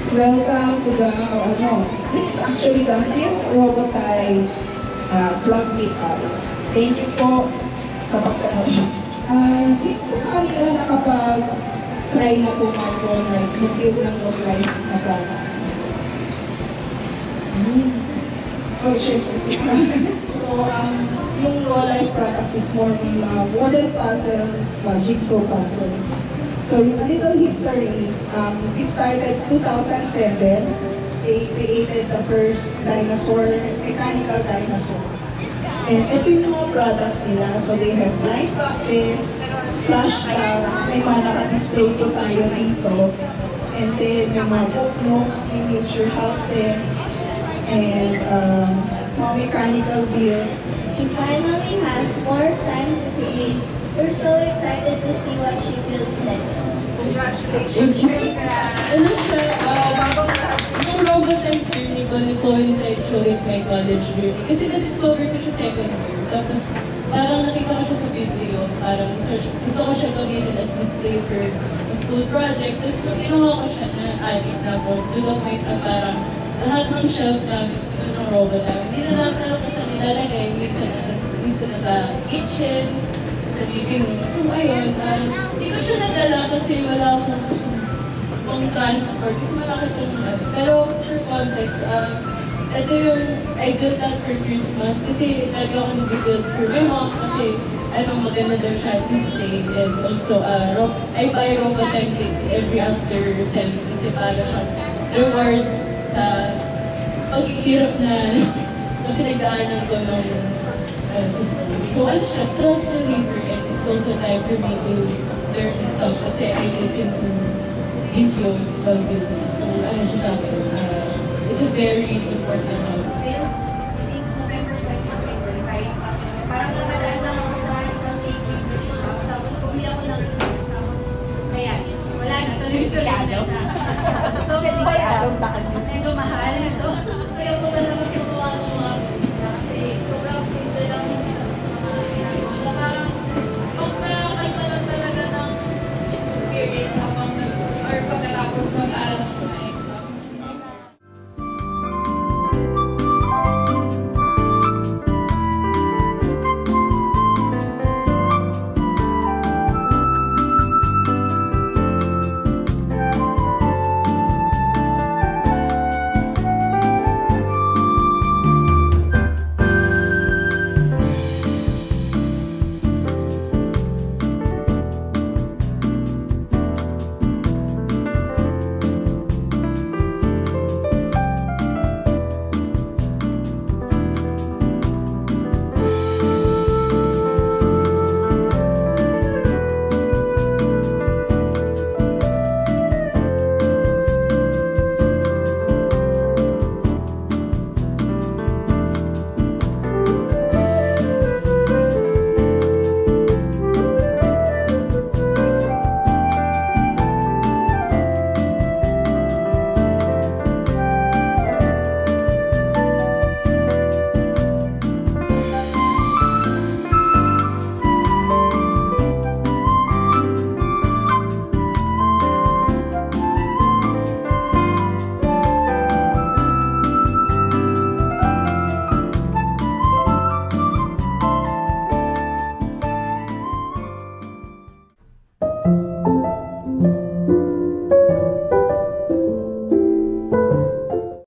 Welcome to the, this is actually the 5th Robotime vlog meetup. Thank you po sa pagtanong. Sino po sa kanila nakapag-try na po mag-review ng life na products? Oh, syempre. So, yung raw life products is more on model puzzles, jigsaw puzzles. So, yung a little history, it started 2007. They created the first dinosaur, mechanical dinosaur. And ito yung mga products nila. So, they have light boxes, flashbacks, may mga naka-display po tayo dito. And then, yung mga book notes, miniature houses, and mga mechanical builds. She finally has more time to create. We're so excited to see what she builds next. Congratulations! Ano siya, yung Robotime journey ko, coincide siya with my college journey. Kasi na-discover ko siya second year. Tapos, parang nakita ko siya sa video. Parang gusto ko siya gamitin as display for a school project. Tapos, ginawa ko siya na addict na po. To the point na parang lahat ng shelf namin ng Robotime. Hindi na lang alam ko sa nilalagay. Minsan na sa kitchen, sa living room. So, ayun, hindi ko siya nadala kasi wala akong pang-transport. Kasi malaki itong pero for context, ito yung I built that for Christmas kasi talaga ako nag-build for my mom kasi maganda daw siya display and also I buy Robotime cakes every after sem kasi para siya reward sa paghihirap na pinagdaanan ko ng sa school. So ano siya, stress reliever and it's also time for me to learn stuff kasi I listen to videos while building. So ano siya sa akin, it's a very important topic. Since November 2025, parang namadaan lang ako sa isang teaching workshop, tapos bumili ako ng isa, tapos kaya, wala na, tuloy-tuloy na siya. So, medyo mahal. So, kaya ko talaga gumawa ng mga bunda kasi sobrang simple lang yung mga ginagawa. Na parang, pagpalakay pa lang talaga ng experience habang or pagkatapos mag-aaral